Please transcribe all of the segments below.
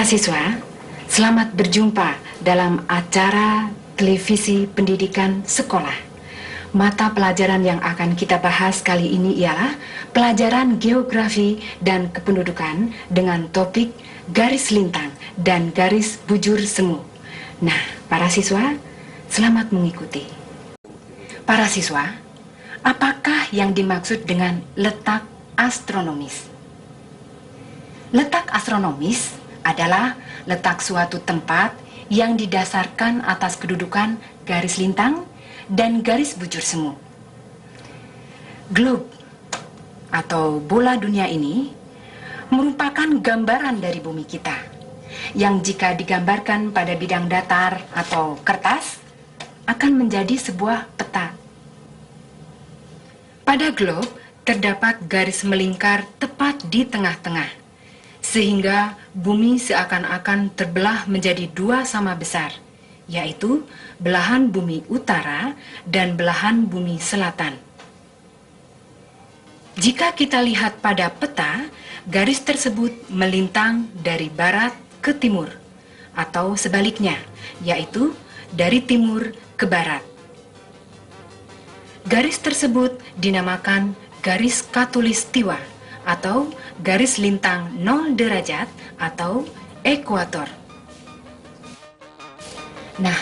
Para siswa, selamat berjumpa dalam acara televisi pendidikan sekolah. Mata pelajaran yang akan kita bahas kali ini ialah pelajaran geografi dan kependudukan dengan topik garis lintang dan garis bujur semu. Nah, para siswa, selamat mengikuti. Para siswa, apakah yang dimaksud dengan letak astronomis? Letak astronomis adalah letak suatu tempat yang didasarkan atas kedudukan garis lintang dan garis bujur semu. Globe atau bola dunia ini merupakan gambaran dari bumi kita yang jika digambarkan pada bidang datar atau kertas akan menjadi sebuah peta. Pada globe terdapat garis melingkar tepat di tengah-tengah, sehingga bumi seakan-akan terbelah menjadi dua sama besar, yaitu belahan bumi utara dan belahan bumi selatan. Jika kita lihat pada peta, garis tersebut melintang dari barat ke timur, atau sebaliknya, yaitu dari timur ke barat. Garis tersebut dinamakan garis khatulistiwa atau garis lintang 0 derajat atau ekuator. Nah,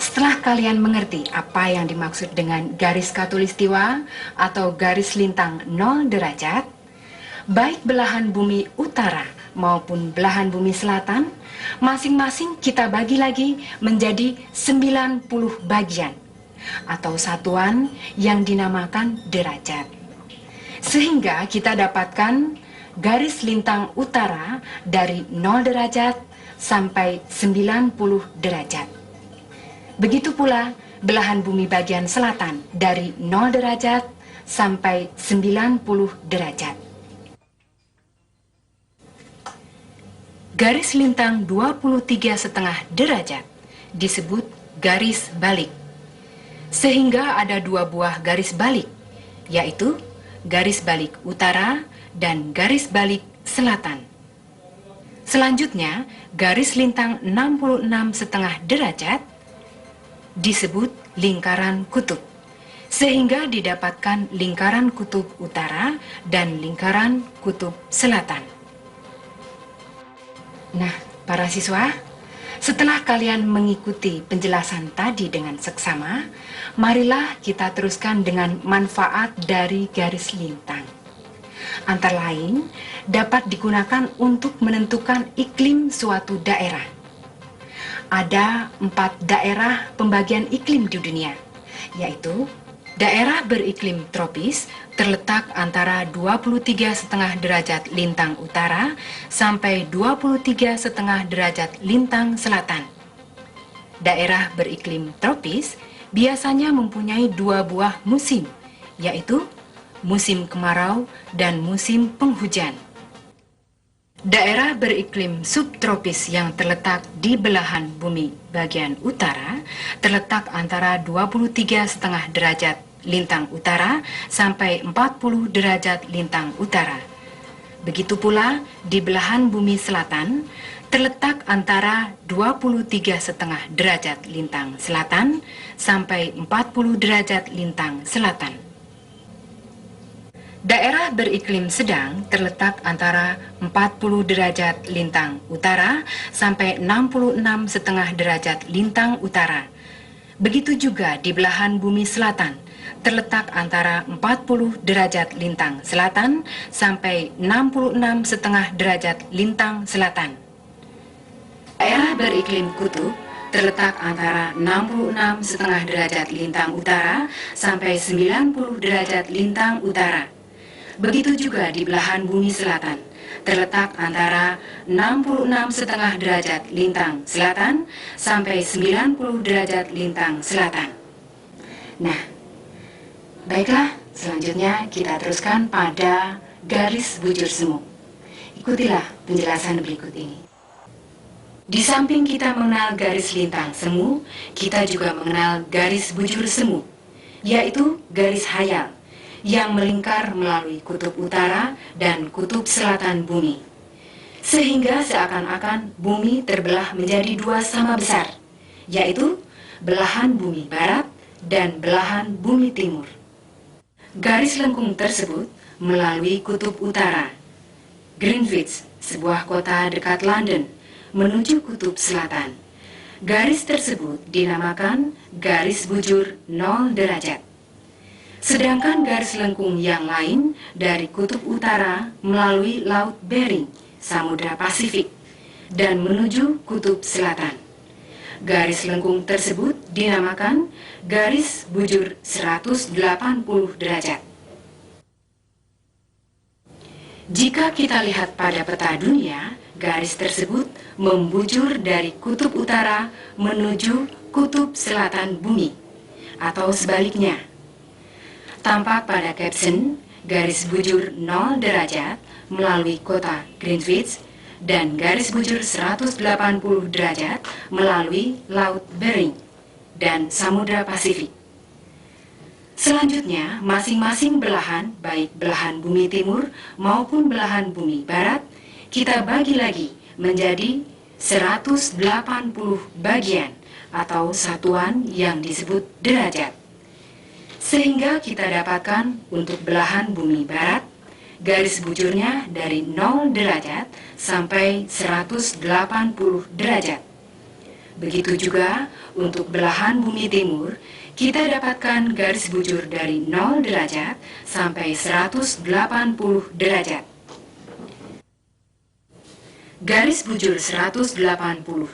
setelah kalian mengerti apa yang dimaksud dengan garis khatulistiwa atau garis lintang 0 derajat, baik belahan bumi utara maupun belahan bumi selatan, masing-masing kita bagi lagi menjadi 90 bagian atau satuan yang dinamakan derajat. Sehingga kita dapatkan garis lintang utara dari 0 derajat sampai 90 derajat. Begitu pula belahan bumi bagian selatan dari 0 derajat sampai 90 derajat. Garis lintang 23,5 derajat disebut garis balik. Sehingga ada dua buah garis balik, yaitu garis balik utara dan garis balik selatan. Selanjutnya, garis lintang 66,5 derajat disebut lingkaran kutub, sehingga didapatkan lingkaran kutub utara dan lingkaran kutub selatan. Nah, para siswa, setelah kalian mengikuti penjelasan tadi dengan seksama, marilah kita teruskan dengan manfaat dari garis lintang. Antara lain, dapat digunakan untuk menentukan iklim suatu daerah. Ada 4 daerah pembagian iklim di dunia, yaitu daerah beriklim tropis terletak antara 23,5 derajat lintang utara sampai 23,5 derajat lintang selatan. Daerah beriklim tropis biasanya mempunyai 2 buah musim, yaitu musim kemarau dan musim penghujan. Daerah beriklim subtropis yang terletak di belahan bumi bagian utara terletak antara 23,5 derajat lintang utara sampai 40 derajat lintang utara. Begitu pula di belahan bumi selatan terletak antara 23,5 derajat lintang selatan sampai 40 derajat lintang selatan. Daerah beriklim sedang terletak antara 40 derajat lintang utara sampai 66,5 derajat lintang utara. Begitu juga di belahan bumi selatan terletak antara 40 derajat lintang selatan sampai 66,5 derajat lintang selatan. Daerah beriklim kutub terletak antara 66,5 derajat lintang utara sampai 90 derajat lintang utara. Begitu juga di belahan bumi selatan, terletak antara 66,5 derajat lintang selatan sampai 90 derajat lintang selatan. Nah, baiklah, selanjutnya kita teruskan pada garis bujur semu. Ikutilah penjelasan berikut ini. Di samping kita mengenal garis lintang semu, kita juga mengenal garis bujur semu, yaitu garis hayal yang melingkar melalui kutub utara dan kutub selatan bumi. sehingga seakan-akan bumi terbelah menjadi dua sama besar, yaitu belahan bumi barat dan belahan bumi timur. Garis lengkung tersebut melalui kutub utara, Greenwich, sebuah kota dekat London, menuju kutub selatan. Garis tersebut dinamakan garis bujur 0 derajat. Sedangkan garis lengkung yang lain dari kutub utara melalui Laut Bering, Samudra Pasifik, dan menuju kutub selatan. Garis lengkung tersebut dinamakan garis bujur 180 derajat. Jika kita lihat pada peta dunia, garis tersebut membujur dari kutub utara menuju kutub selatan bumi, atau sebaliknya. Tampak pada caption garis bujur 0 derajat melalui kota Greenwich dan garis bujur 180 derajat melalui Laut Bering dan Samudra Pasifik. Selanjutnya, masing-masing belahan, baik belahan bumi timur maupun belahan bumi barat, kita bagi lagi menjadi 180 bagian atau satuan yang disebut derajat. Sehingga kita dapatkan untuk belahan bumi barat, garis bujurnya dari 0 derajat sampai 180 derajat. Begitu juga untuk belahan bumi timur, kita dapatkan garis bujur dari 0 derajat sampai 180 derajat. Garis bujur 180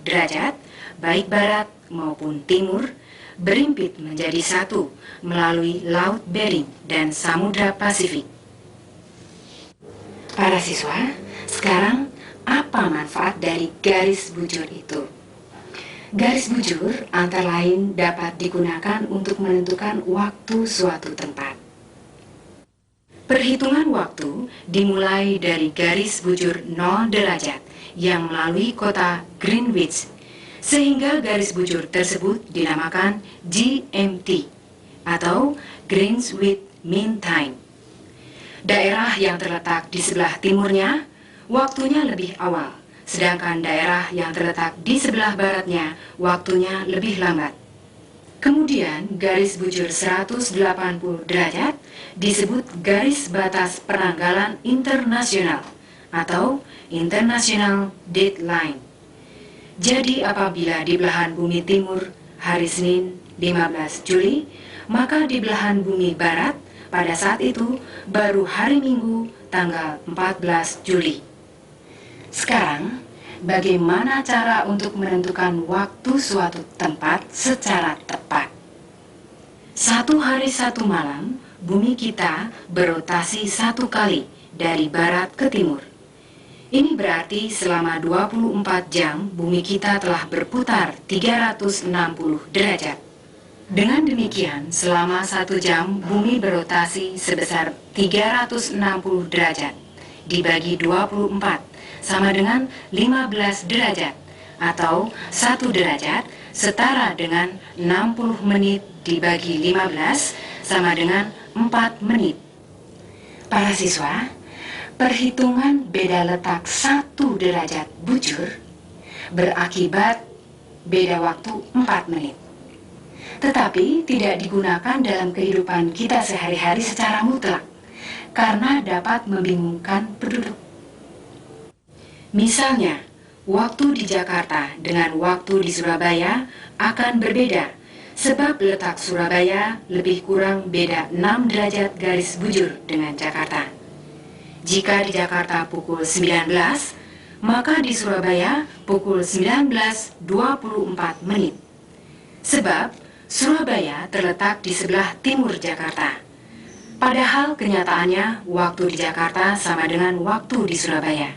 derajat, baik barat maupun timur, berimpit menjadi satu melalui Laut Bering dan Samudra Pasifik. Para siswa, sekarang apa manfaat dari garis bujur itu? Garis bujur antara lain dapat digunakan untuk menentukan waktu suatu tempat. Perhitungan waktu dimulai dari garis bujur 0 derajat yang melalui kota Greenwich, sehingga garis bujur tersebut dinamakan GMT atau Greenwich Mean Time. Daerah yang terletak di sebelah timurnya waktunya lebih awal, sedangkan daerah yang terletak di sebelah baratnya waktunya lebih lambat. Kemudian garis bujur 180 derajat disebut garis batas penanggalan internasional atau International Deadline. Jadi apabila di belahan bumi timur hari Senin 15 Juli, maka di belahan bumi barat pada saat itu baru hari Minggu tanggal 14 Juli. Sekarang, bagaimana cara untuk menentukan waktu suatu tempat secara tepat? Satu hari satu malam, bumi kita berotasi satu kali dari barat ke timur. Ini berarti selama 24 jam bumi kita telah berputar 360 derajat. Dengan demikian, selama 1 jam bumi berotasi sebesar 360 derajat dibagi 24 sama dengan 15 derajat atau 1 derajat setara dengan 60 menit dibagi 15 sama dengan 4 menit. Para siswa, perhitungan beda letak 1 derajat bujur berakibat beda waktu 4 menit. Tetapi tidak digunakan dalam kehidupan kita sehari-hari secara mutlak karena dapat membingungkan penduduk. Misalnya, waktu di Jakarta dengan waktu di Surabaya akan berbeda sebab letak Surabaya lebih kurang beda 6 derajat garis bujur dengan Jakarta. Jika di Jakarta pukul 19, maka di Surabaya pukul 19.24 menit. Sebab Surabaya terletak di sebelah timur Jakarta. Padahal kenyataannya waktu di Jakarta sama dengan waktu di Surabaya,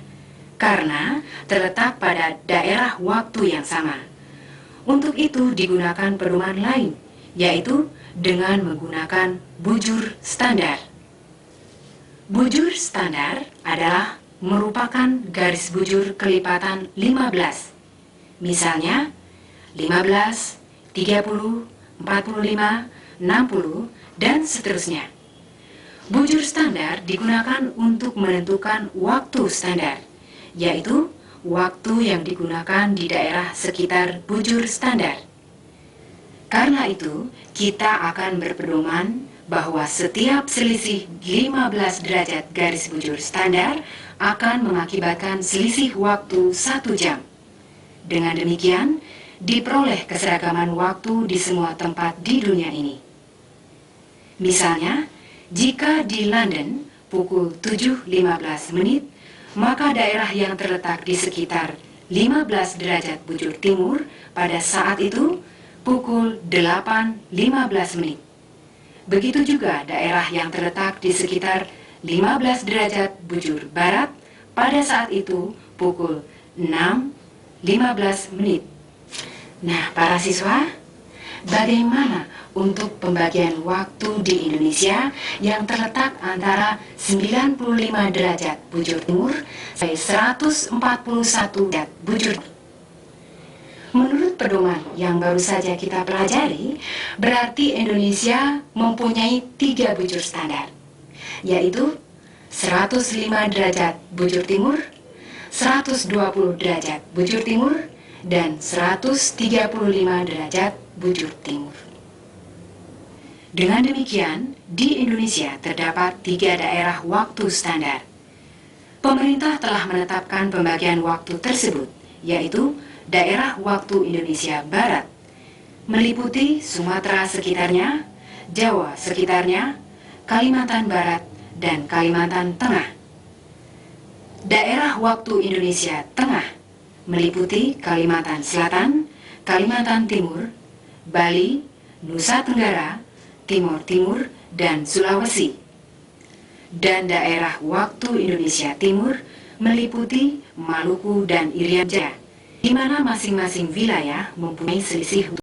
karena terletak pada daerah waktu yang sama. Untuk itu digunakan pedoman lain, yaitu dengan menggunakan bujur standar. Bujur standar adalah merupakan garis bujur kelipatan 15. Misalnya 15, 30, 45, 60, dan seterusnya. Bujur standar digunakan untuk menentukan waktu standar, yaitu waktu yang digunakan di daerah sekitar bujur standar. Karena itu, kita akan berpedoman bahwa setiap selisih 15 derajat garis bujur standar akan mengakibatkan selisih waktu 1 jam. Dengan demikian, diperoleh keseragaman waktu di semua tempat di dunia ini. Misalnya, jika di London pukul 7.15 menit, maka daerah yang terletak di sekitar 15 derajat bujur timur pada saat itu pukul 8.15 menit. Begitu juga daerah yang terletak di sekitar 15 derajat bujur barat pada saat itu pukul 6.15 menit. Nah, para siswa, bagaimana untuk pembagian waktu di Indonesia yang terletak antara 95 derajat bujur timur sampai 141 derajat bujur timur? Menurut pedoman yang baru saja kita pelajari, berarti Indonesia mempunyai 3 bujur standar, yaitu 105 derajat bujur timur, 120 derajat bujur timur, dan 135 derajat bujur timur. Dengan demikian, di Indonesia terdapat 3 daerah waktu standar. Pemerintah telah menetapkan pembagian waktu tersebut, yaitu daerah waktu Indonesia Barat, meliputi Sumatera sekitarnya, Jawa sekitarnya, Kalimantan Barat, dan Kalimantan Tengah. Daerah waktu Indonesia Tengah meliputi Kalimantan Selatan, Kalimantan Timur, Bali, Nusa Tenggara, Timur Timur, dan Sulawesi. Dan daerah waktu Indonesia Timur meliputi Maluku dan Irian Jaya, di mana masing-masing wilayah mempunyai selisih